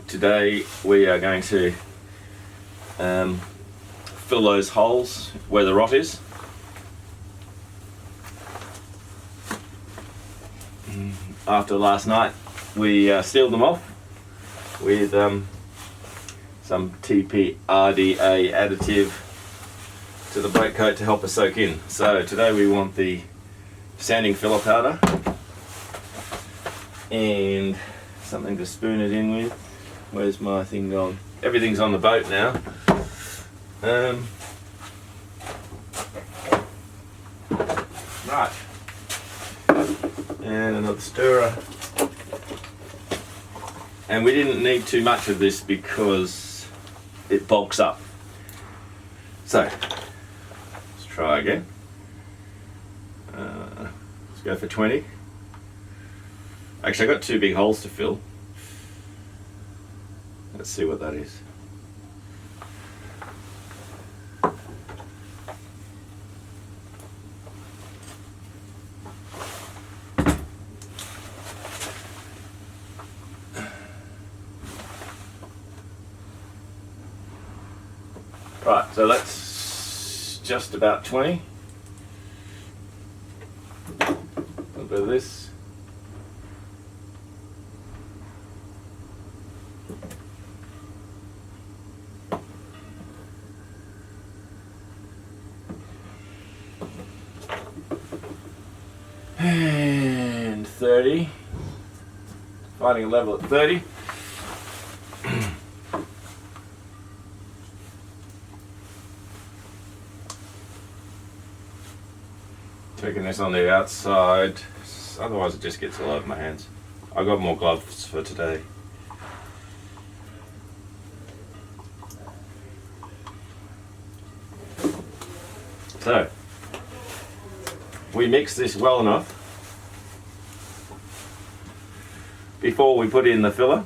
Today we are going to fill those holes where the rot is. After last night we sealed them off with some TPRDA additive to the brake coat to help us soak in. So today we want the sanding filler powder and something to spoon it in with. Where's my thing gone? Everything's on the boat now. Right. And another stirrer. And we didn't need too much of this because it bulks up. So, let's try again. Let's go for 20. Actually, I've got 2 big holes to fill. Let's see what that is. Right, so that's just about 20. A little bit of this. And 30. Finding a level at 30. Taking this on the outside, otherwise it just gets all over my hands. I got more gloves for today. So, we mix this well enough before we put in the filler.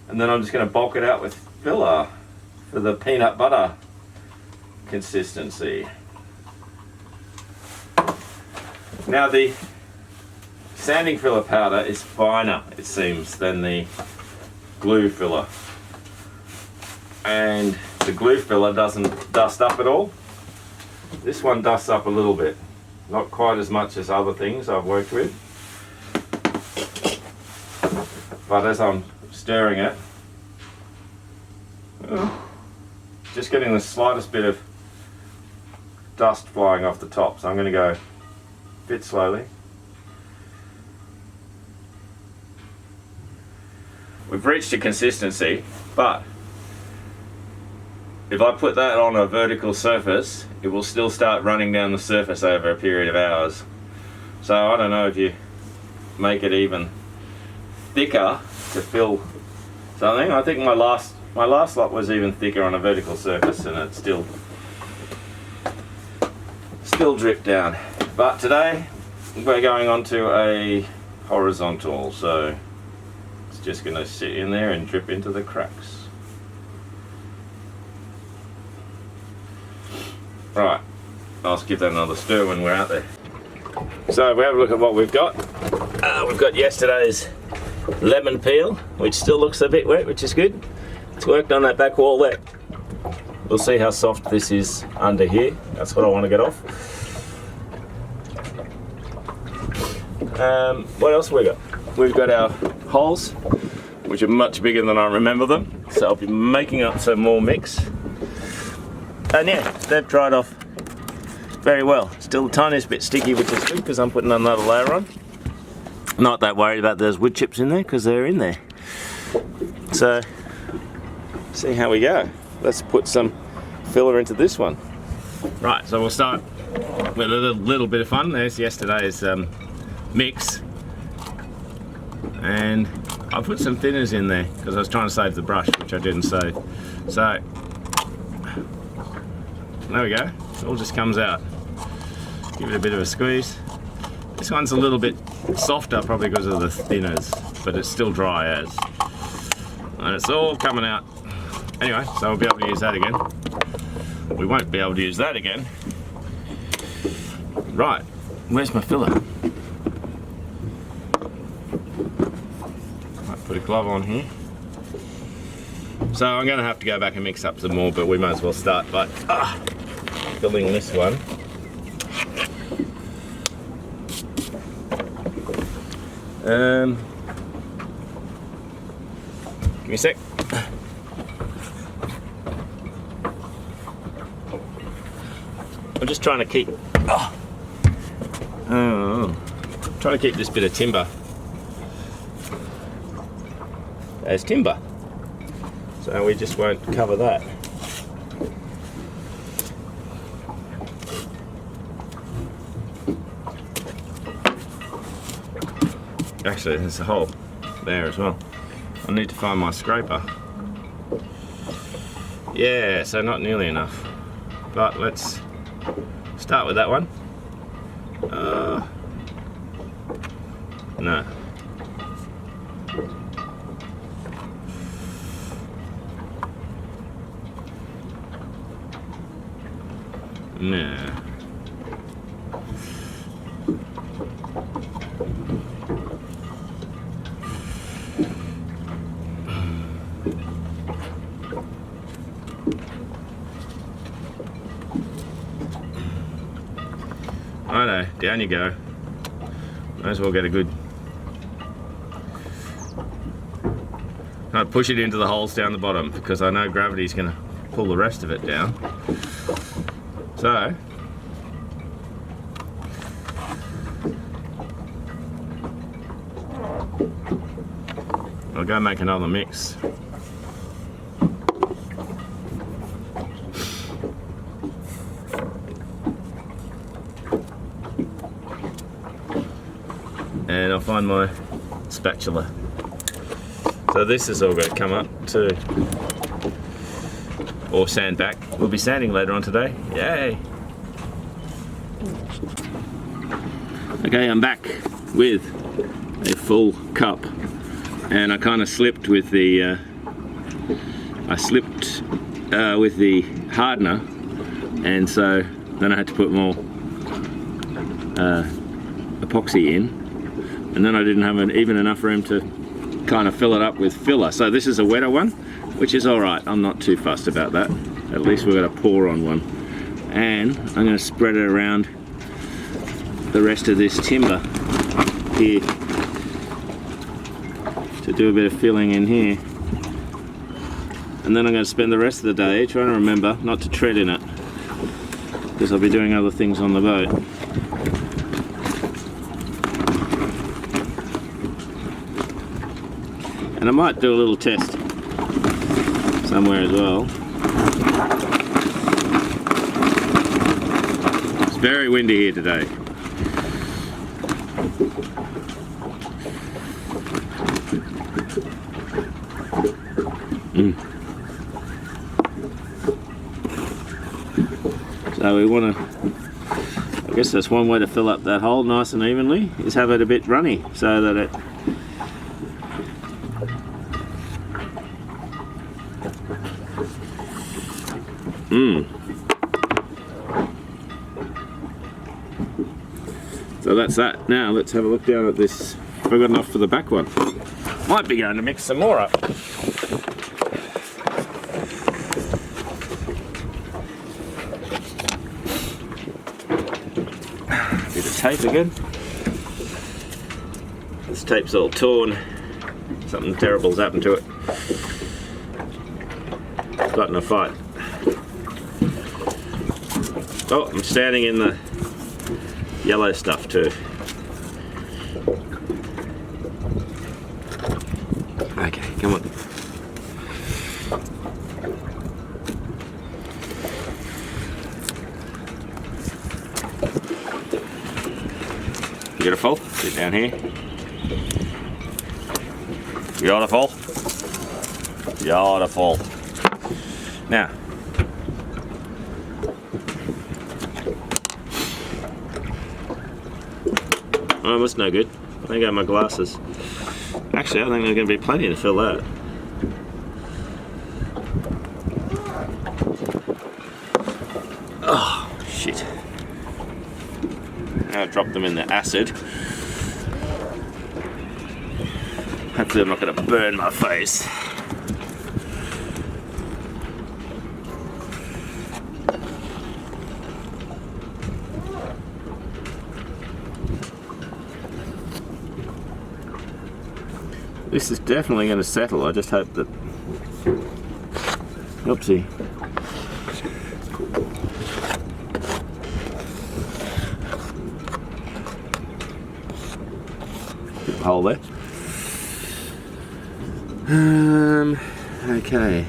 And then I'm just going to bulk it out with filler for the peanut butter consistency. Now the sanding filler powder is finer, it seems, than the glue filler. And the glue filler doesn't dust up at all. This one dusts up a little bit. Not quite as much as other things I've worked with. But as I'm stirring it, just getting the slightest bit of dust flying off the top. So I'm going to go a bit slowly. We've reached a consistency, but if I put that on a vertical surface, it will still start running down the surface over a period of hours. So I don't know if you make it even thicker to fill something. I think my last lot was even thicker on a vertical surface and it still dripped down. But today we're going on to a horizontal, so it's just going to sit in there and drip into the cracks. Right, I'll give that another stir when we're out there. So if we have a look at what we've got. We've got yesterday's lemon peel, which still looks a bit wet, which is good. It's worked on that back wall there. We'll see how soft this is under here. That's what I want to get off. What else have we got? We've got our holes, which are much bigger than I remember them. So I'll be making up some more mix. And yeah, they've dried off very well. Still the tiniest bit sticky, which is good because I'm putting another layer on. Not that worried about those wood chips in there because they're in there. So, see how we go. Let's put some filler into this one. Right, so we'll start with a little bit of fun. There's yesterday's mix. And I put some thinners in there because I was trying to save the brush, which I didn't save. So, there we go. It all just comes out. Give it a bit of a squeeze. This one's a little bit softer probably because of the thinners, but it's still dry as. And it's all coming out. Anyway, so we'll be able to use that again. We won't be able to use that again. Right, where's my filler? Put a glove on here. So I'm going to have to go back and mix up some more, but we might as well start by filling this one. Give me a sec. I'm just trying to keep trying to keep this bit of timber as timber, so we just won't cover that. Actually, there's a hole there as well. I need to find my scraper. Yeah, so not nearly enough, but let's start with that one. No. No. Righto, down you go. Might as well get a good... I'd push it into the holes down the bottom because I know gravity's going to pull the rest of it down. So, I'll go make another mix. And I'll find my spatula. So this is all going to come up too. Or sand back. We'll be sanding later on today. Yay! Okay, I'm back with a full cup. And I kind of slipped with the... with the hardener. And so then I had to put more epoxy in. And then I didn't have even enough room to kind of fill it up with filler. So this is a wetter one, which is all right. I'm not too fussed about that. At least we've got a pour on one. And I'm going to spread it around the rest of this timber here to do a bit of filling in here. And then I'm going to spend the rest of the day trying to remember not to tread in it, because I'll be doing other things on the boat. And I might do a little test somewhere as well. It's very windy here today. So we want to, I guess that's one way to fill up that hole nice and evenly, is have it a bit runny so that it So that's that. Now let's have a look down at this. I've got enough for the back one. Might be going to mix some more up. Bit of tape again. This tape's all torn. Something terrible's happened to it. Got in a fight. Oh, I'm standing in the yellow stuff too. Okay, come on. Beautiful. Sit down here. Beautiful. Beautiful. Now, oh, that's no good. I think I got my glasses. Actually, I think there's going to be plenty to fill that. Oh, shit. Now I drop them in the acid. Hopefully I'm not going to burn my face. This is definitely going to settle. I just hope that... Oopsie. Hole there. Okay.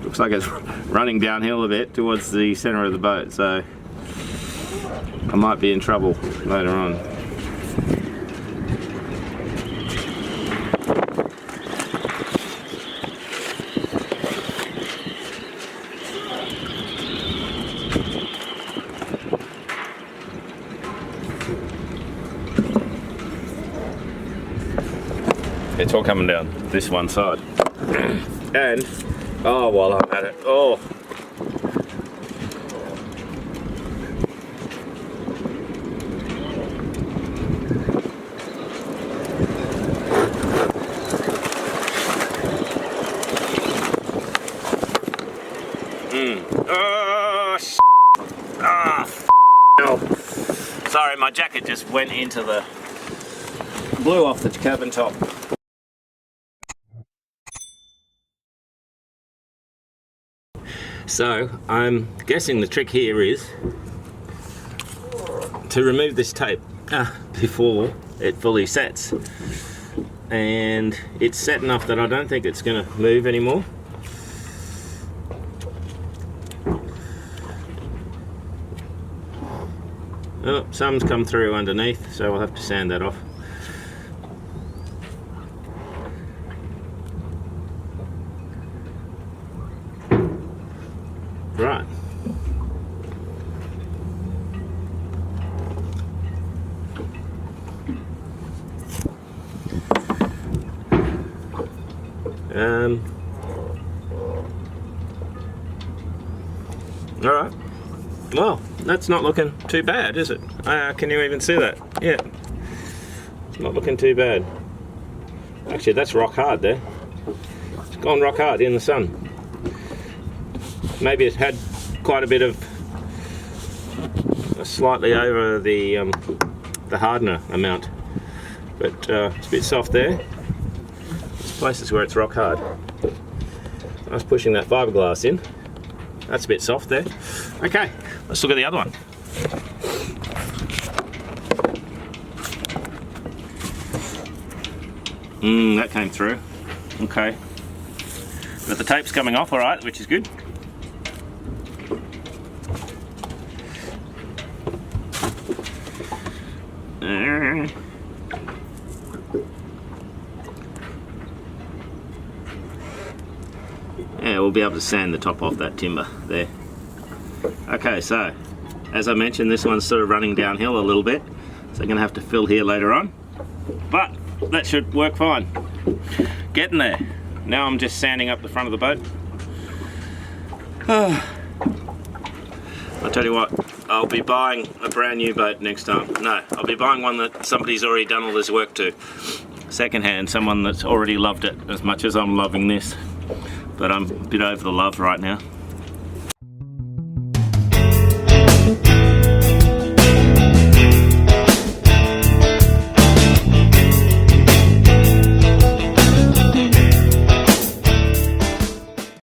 Looks like it's running downhill a bit towards the center of the boat, so I might be in trouble later on. It's all coming down this one side. And, oh, while I'm at it, oh. Oh, no. Sorry, my jacket just went into the, blew off the cabin top. So I'm guessing the trick here is to remove this tape before it fully sets, and it's set enough that I don't think it's going to move anymore. Oh, some's come through underneath, so I'll have to sand that off. Right. All right. Well, that's not looking too bad, is it? Can you even see that? Yeah. It's not looking too bad. Actually, that's rock hard there. It's gone rock hard in the sun. Maybe it had quite a bit of slightly over the hardener amount, but it's a bit soft there. There's places where it's rock hard. I was pushing that fiberglass in. That's a bit soft there. Okay, let's look at the other one. That came through. Okay. But the tape's coming off all right, which is good. Yeah, we'll be able to sand the top off that timber there. Okay, so as I mentioned, this one's sort of running downhill a little bit, so I'm going to have to fill here later on, but that should work fine. Getting there. Now I'm just sanding up the front of the boat. I'll tell you what, I'll be buying a brand new boat next time. No, I'll be buying one that somebody's already done all this work to. Second-hand, someone that's already loved it as much as I'm loving this. But I'm a bit over the love right now.